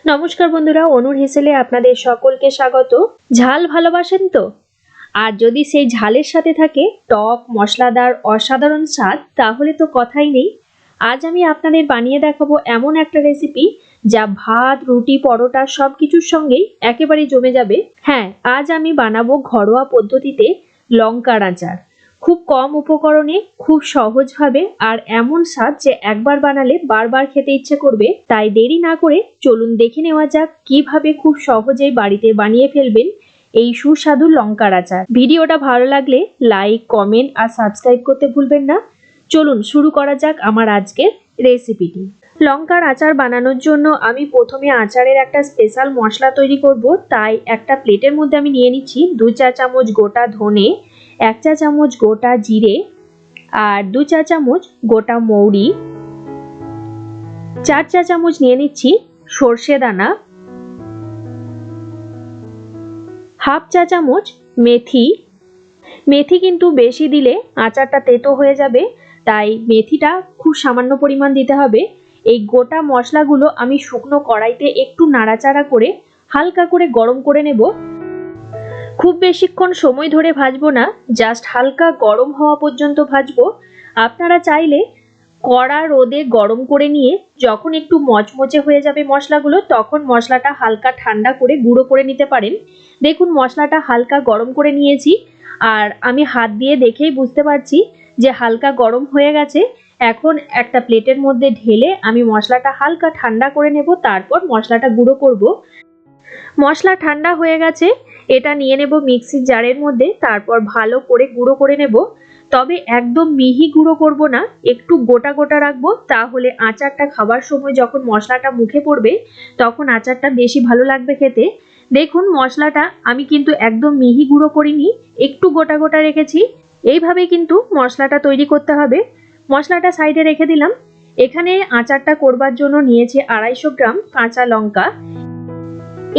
নমস্কার বন্ধুরা, অনুর হেসেলে আপনাদের সকলকে স্বাগত। ঝাল ভালোবাসেন তো? আর যদি সেই ঝালের সাথে থাকে টক মশলাদার অসাধারণ স্বাদ, তাহলে তো কথাই নেই। আজ আমি আপনাদের বানিয়ে দেখাবো এমন একটা রেসিপি যা ভাত, রুটি, পরোটা সব কিছুর সঙ্গেই একেবারে জমে যাবে। হ্যাঁ, আজ আমি বানাবো ঘরোয়া পদ্ধতিতে লঙ্কার আচার। খুব কম উপকরণে খুব সহজভাবে আর এমন স্বাদ যে একবার বানালে বারবার খেতে ইচ্ছে করবে। তাই দেরি না করে চলুন দেখে নেওয়া যাক কিভাবে খুব সহজেই বাড়িতে বানিয়ে ফেলবেন এই সুস্বাদু লঙ্কার আচার। ভিডিওটা ভালো লাগলে লাইক, কমেন্ট আর সাবস্ক্রাইব করতে ভুলবেন না। চলুন শুরু করা যাক আমার আজকের রেসিপিটি। লঙ্কার আচার বানানোর জন্য আমি প্রথমে আচারের একটা স্পেশাল মশলা তৈরি করব। তাই একটা প্লেটের মধ্যে আমি নিয়ে নিচ্ছি 2 চা চামচ গোটা ধনে, 1 চা চামচ গোটা জিরে আর 2 চা চামচ গোটা মৌরি, 4 চা চামচ নিয়ে নিচ্ছি সর্ষে দানা, হাফ চা চামচ মেথি। মেথি কিন্তু বেশি দিলে আচারটা তেতো হয়ে যাবে, তাই মেথিটা খুব সামান্য পরিমাণ দিতে হবে। এই গোটা মশলাগুলো আমি শুকনো কড়াইতে একটু নাড়াচাড়া করে হালকা করে গরম করে নেব। খুব বেশিক্ষণ সময় ধরে ভাজবো না, জাস্ট হালকা গরম হওয়া পর্যন্ত ভাজবো। আপনারা চাইলে কড়া রোদে গরম করে নিয়ে যখন একটু মচমচে হয়ে যাবে মশলাগুলো, তখন মশলাটা হালকা ঠান্ডা করে গুঁড়ো করে নিতে পারেন। দেখুন মশলাটা হালকা গরম করে নিয়েছি, আর আমি হাত দিয়ে দেখেই বুঝতে পারছি যে হালকা গরম হয়ে গেছে। এখন একটা প্লেটের মধ্যে ঢেলে আমি মশলাটা হালকা ঠান্ডা করে নেব, তারপর মশলাটা গুঁড়ো করব। মশলা ঠান্ডা হয়ে গেছে, এটা নিয়ে নেব মিক্সির জারের মধ্যে, তারপর ভালো করে গুঁড়ো করে নেব। তবে একদম মিহি গুঁড়ো করব না, একটু গোটা গোটা রাখবো, তাহলে আচারটা খাবার সময় যখন মশলাটা মুখে পড়বে তখন আচারটা বেশি ভালো লাগবে খেতে। দেখুন মশলাটা আমি কিন্তু একদম মিহি গুঁড়ো করিনি, একটু গোটা গোটা রেখেছি। এইভাবে কিন্তু মশলাটা তৈরি করতে হবে। মশলাটা সাইডে রেখে দিলাম। এখানে আচারটা করবার জন্য নিয়েছি 250 গ্রাম কাঁচা লঙ্কা।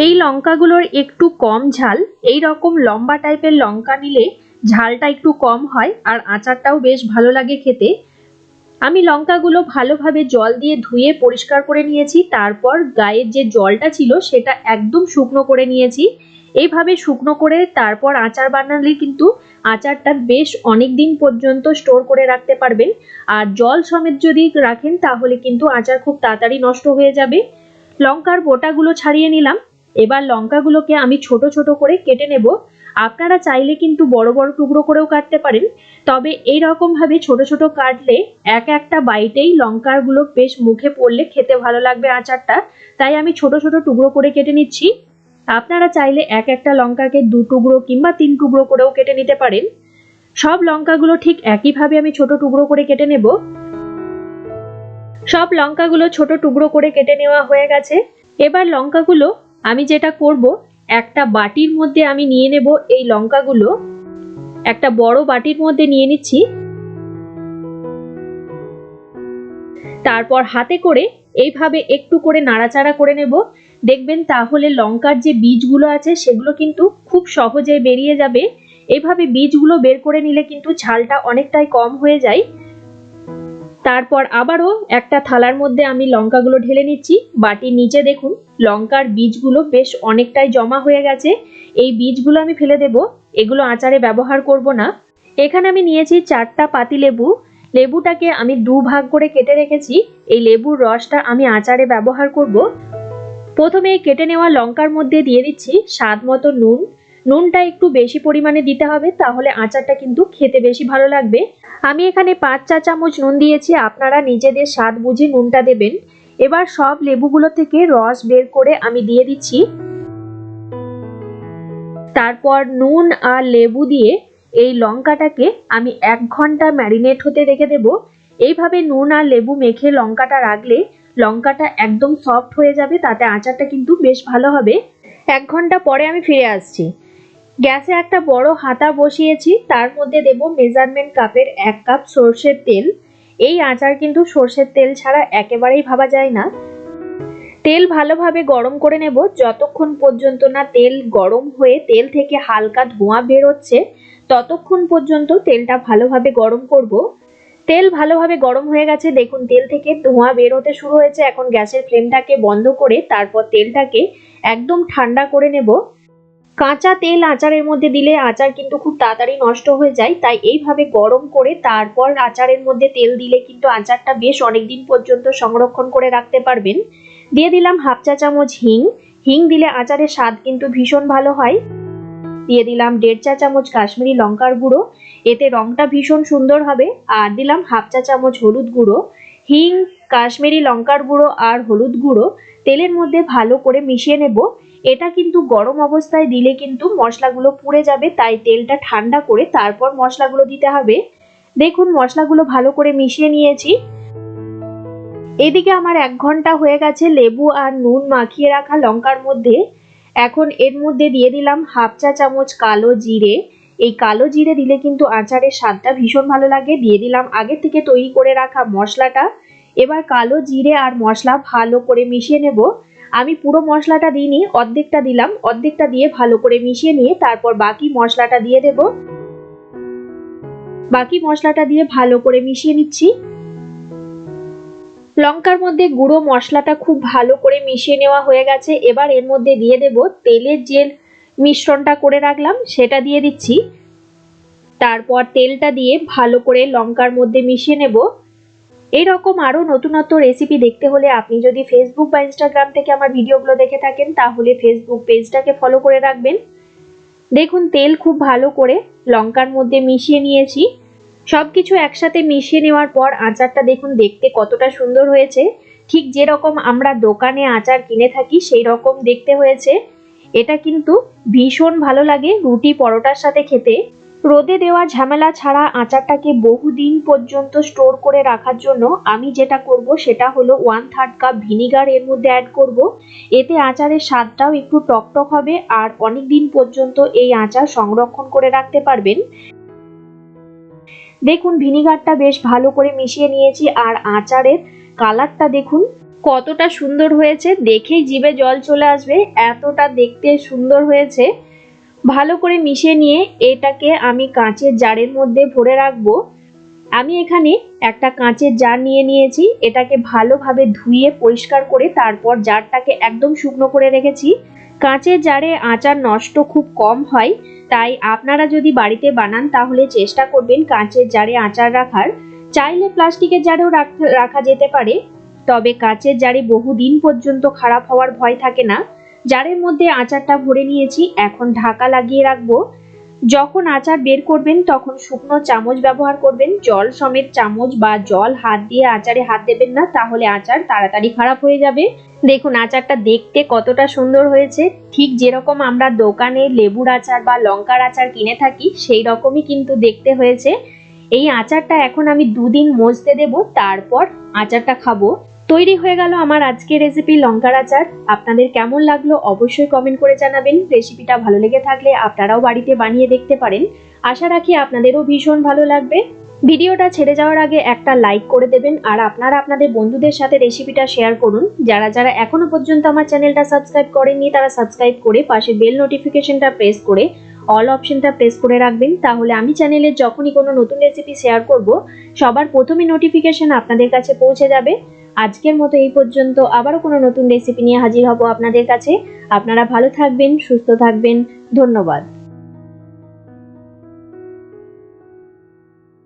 এই লঙ্কাগুলোর একটু কম ঝাল, এই রকম লম্বা টাইপের লঙ্কা নিলে ঝালটা একটু কম হয় আর আচারটাও বেশ ভালো লাগে খেতে। আমি লঙ্কাগুলো ভালোভাবে জল দিয়ে ধুয়ে পরিষ্কার করে নিয়েছি, তারপর গায়ের যে জলটা ছিল সেটা একদম শুকনো করে নিয়েছি। এইভাবে শুকনো করে তারপর আচার বানালে কিন্তু আচারটা বেশ অনেক দিন পর্যন্ত স্টোর করে রাখতে পারবেন। আর জল সমেত যদি রাখেন তাহলে কিন্তু আচার খুব তাড়াতাড়ি নষ্ট হয়ে যাবে। লঙ্কার বোটাগুলো ছাড়িয়ে নিলাম। এবার লঙ্কাগুলোকে আমি ছোট ছোট করে কেটে নেব। আপনারা চাইলে কিন্তু বড় বড় টুকরো করেও কাটতে পারেন, তবে এই রকম ভাবে ছোট ছোট কাটলে একটা বাইটেই লঙ্কাগুলো বেশ মুখে পড়লে খেতে ভালো লাগবে আচারটা। তাই আমি ছোট ছোট টুকরো করে কেটে নিচ্ছি। আপনারা চাইলে একটা লঙ্কাকে 2 টুকরো কিংবা 3 টুকরো করেও কেটে নিতে পারেন। সব লঙ্কাগুলো ঠিক একইভাবে আমি ছোট টুকরো করে কেটে নেব। সব লঙ্কাগুলো ছোট টুকরো করে কেটে নেওয়া হয়ে গেছে। এবার লঙ্কাগুলো আমি যেটা করব, একটা বাটির মধ্যে আমি নিয়ে নেব। এই লঙ্কাগুলো একটা বড় বাটির মধ্যে নিয়ে নিচ্ছি। তারপর হাতে করে এইভাবে একটু করে নাড়াচাড়া করে নেব। দেখবেন তাহলে লঙ্কার যে বীজগুলো আছে সেগুলো কিন্তু খুব সহজে বেরিয়ে যাবে। এইভাবে বীজগুলো বের করে নিলে কিন্তু ঝালটা অনেকটাই কম হয়ে যায়। তারপর আবারও একটা থালার মধ্যে আমি লঙ্কাগুলো ঢেলে নিচ্ছি। বাটির নিচে দেখুন লঙ্কার বীজগুলো বেশ অনেকটাই জমা হয়ে গেছে। এই বীজগুলো আমি ফেলে দেব, এগুলো আচারে ব্যবহার করব না। এখানে আমি নিয়েছি 4টা পাতি লেবু। লেবুটাকে আমি 2 ভাগ করে কেটে রেখেছি। এই লেবুর রসটা আমি আচারে ব্যবহার করব। প্রথমে কেটে নেওয়া লঙ্কার মধ্যে দিয়ে দিচ্ছি স্বাদ মতো নুন। নুনটা একটু বেশি পরিমাণে দিতে হবে, তাহলে আচারটা কিন্তু খেতে বেশি ভালো লাগবে। আমি এখানে 5 চা চামচ নুন দিয়েছি, আপনারা নিজেদের স্বাদ বুঝে নুনটা দেবেন। এবার সব লেবুগুলো থেকে রস বের করে আমি দিয়ে দিচ্ছি। তারপর নুন আর লেবু দিয়ে এই লঙ্কাটাকে আমি 1 ঘন্টা ম্যারিনেট হতে রেখে দেব। এইভাবে নুন আর লেবু মেখে লঙ্কাটা রাখলে লঙ্কাটা একদম সফট হয়ে যাবে, তাতে আচারটা কিন্তু বেশ ভালো হবে। 1 ঘন্টা পরে আমি ফিরে আসছি। গ্যাসে একটা বড় হাতা বসিয়েছি, তার মধ্যে দেব মেজারমেন্ট কাপের 1 কাপ সর্ষের তেল। এই আচার কিন্তু সর্ষের তেল ছাড়া একেবারেই ভাবা যায় না। তেল ভালোভাবে গরম করে নেব, যতক্ষণ পর্যন্ত না তেল গরম হয়ে তেল থেকে হালকা ধোঁয়া বের হচ্ছে ততক্ষণ পর্যন্ত তেলটা ভালোভাবে গরম করব। তেল ভালোভাবে গরম হয়ে গেছে, দেখুন তেল থেকে ধোঁয়া বের হতে শুরু হয়েছে। এখন গ্যাসের ফ্লেমটাকে বন্ধ করে তারপর তেলটাকে একদম ঠান্ডা করে নেব। কাঁচা তেল আচারের মধ্যে দিলে আচার কিন্তু খুব তাড়াতাড়ি নষ্ট হয়ে যায়, তাই এইভাবে গরম করে তারপর আচারের মধ্যে তেল দিলে কিন্তু আচারটা বেশ অনেকদিন পর্যন্ত সংরক্ষণ করে রাখতে পারবেন। দিয়ে দিলাম হাফ চা চামচ হিং। হিং দিলে আচারের স্বাদ কিন্তু ভীষণ ভালো হয়। দিয়ে দিলাম 1.5 চা চামচ কাশ্মীরি লঙ্কার গুঁড়ো, এতে রংটা ভীষণ সুন্দর হবে। আর দিলাম হাফ চা চামচ হলুদ গুঁড়ো। হিং, কাশ্মীরি লঙ্কার গুঁড়ো আর হলুদ গুঁড়ো তেলের মধ্যে ভালো করে মিশিয়ে নেব। এটা কিন্তু গরম অবস্থায় দিলে কিন্তু মশলাগুলো পুড়ে যাবে, তাই তেলটা ঠান্ডা করে তারপর মশলাগুলো দিতে হবে। দেখুন মশলাগুলো ভালো করে মিশিয়ে নিয়েছি। এদিকে আমার 1 ঘন্টা হয়ে গেছে লেবু আর নুন মাখিয়ে রাখা লঙ্কার মধ্যে। এখন এর মধ্যে দিয়ে দিলাম হাফ চা চামচ কালো জিরে। এই কালো জিরে দিলে কিন্তু আচারের স্বাদটা ভীষণ ভালো লাগে। দিয়ে দিলাম আগে থেকে তৈরি করে রাখা মশলাটা। এবার কালো জিরে আর মশলা ভালো করে মিশিয়ে নেব। আমি পুরো মশলাটা দিইনি, অর্ধেকটা দিলাম। অর্ধেকটা দিয়ে ভালো করে মিশিয়ে নিয়ে তারপর বাকি মশলাটা দিয়ে দেব। বাকি মশলাটা দিয়ে ভালো করে মিশিয়ে নিচ্ছি। লঙ্কার মধ্যে গুঁড়ো মশলাটা খুব ভালো করে মিশিয়ে নেওয়া হয়ে গেছে। এবার এর মধ্যে দিয়ে দেব তেলের যে মিশ্রণটা করে রাখলাম সেটা দিয়ে দিচ্ছি। তারপর তেলটা দিয়ে ভালো করে লঙ্কার মধ্যে মিশিয়ে নেব। এইরকম আরো নতুনত্ব রেসিপি দেখতে হলে আপনি যদি ফেসবুক বা ইনস্টাগ্রাম থেকে আমার ভিডিওগুলো দেখে থাকেন তাহলে ফেসবুক পেজটাকে ফলো করে রাখবেন। দেখুন তেল খুব ভালো করে লঙ্কার মধ্যে মিশিয়ে নিয়েছি। সবকিছু একসাথে মিশিয়ে নেওয়ার পর আচারটা দেখুন দেখতে কতটা সুন্দর হয়েছে। ঠিক যেরকম আমরা দোকানে আচার কিনে থাকি সেই রকম দেখতে হয়েছে। এটা কিন্তু ভীষণ ভালো লাগে রুটি পরোটার সাথে খেতে। রোদে দেওয়া ঝামেলা ছাড়া আচারটাকে বহুদিন পর্যন্ত স্টোর করে রাখার জন্য আমি যেটা করব সেটা হলো 1/3 কাপ ভিনিগার এর মধ্যে অ্যাড করব। এতে আচারের স্বাদটাও একটু টকটক হবে আর অনেক দিন পর্যন্ত এই আচার সংরক্ষণ করে রাখতে পারবেন। দেখুন ভিনিগারটা বেশ ভালো করে মিশিয়ে নিয়েছি আর আচারের কালারটা দেখুন কতটা সুন্দর হয়েছে, দেখেই জিভে জল চলে আসবে, এতটা দেখতে সুন্দর হয়েছে। ভালো করে মিশিয়ে নিয়ে এটাকে আমি কাঁচের জারের মধ্যে ভরে রাখবো। আমি এখানে একটা কাঁচের জার নিয়ে নিয়েছি। এটাকে ভালোভাবে ধুয়ে পরিষ্কার করে তারপর জারটাকে একদম শুকনো করে রেখেছি। কাঁচের জারে আচার নষ্ট খুব কম হয়, তাই আপনারা যদি বাড়িতে বানান তাহলে চেষ্টা করবেন কাঁচের জারে আচার রাখার। চাইলে প্লাস্টিকের জারেও রাখা যেতে পারে, তবে কাঁচের জারে বহুদিন পর্যন্ত খারাপ হওয়ার ভয় থাকে না। জারের মধ্যে আচারটা ভরে নিয়েছি, এখন ঢাকা লাগিয়ে রাখবো। যখন আচার বের করবেন তখন শুকনো চামচ ব্যবহার করবেন, জল সমেত চামচ বা জল হাত দিয়ে আচারে হাত দেবেন না, তাহলে আচার তাড়াতাড়ি খারাপ হয়ে যাবে। দেখুন আচারটা দেখতে কতটা সুন্দর হয়েছে, ঠিক যেরকম আমরা দোকানে লেবুর আচার বা লঙ্কার আচার কিনে থাকি সেই রকমই কিন্তু দেখতে হয়েছে। এই আচারটা এখন আমি 2 দিন মজতে দেব, তারপর আচারটা খাবো। তৈরি হয়ে গেল আমার আজকের রেসিপি লঙ্কার আচার। আপনাদের কেমন লাগলো অবশ্যই কমেন্ট করে জানাবেন। রেসিপিটা ভালো লেগে থাকলে আপনারাও বাড়িতে বানিয়ে দেখতে পারেন। আশা রাখি আপনাদেরও ভীষণ ভালো লাগবে। ভিডিওটা ছেড়ে যাওয়ার আগে একটা লাইক করে দেবেন আর আপনারা আপনাদের বন্ধুদের সাথে রেসিপিটা শেয়ার করুন। যারা যারা এখনো পর্যন্ত আমার চ্যানেলটা সাবস্ক্রাইব করেননি তারা সাবস্ক্রাইব করে পাশে বেল নোটিফিকেশনটা প্রেস করে অল অপশনটা প্রেস করে রাখবেন, তাহলে আমি চ্যানেলে যখনই কোনো নতুন রেসিপি শেয়ার করব সবার প্রথমে নোটিফিকেশন আপনাদের কাছে পৌঁছে যাবে। আজকের মতো এই পর্যন্ত, আবারও কোনো নতুন রেসিপি নিয়ে হাজির হব আপনাদের কাছে। আপনারা ভালো থাকবেন, সুস্থ থাকবেন। ধন্যবাদ।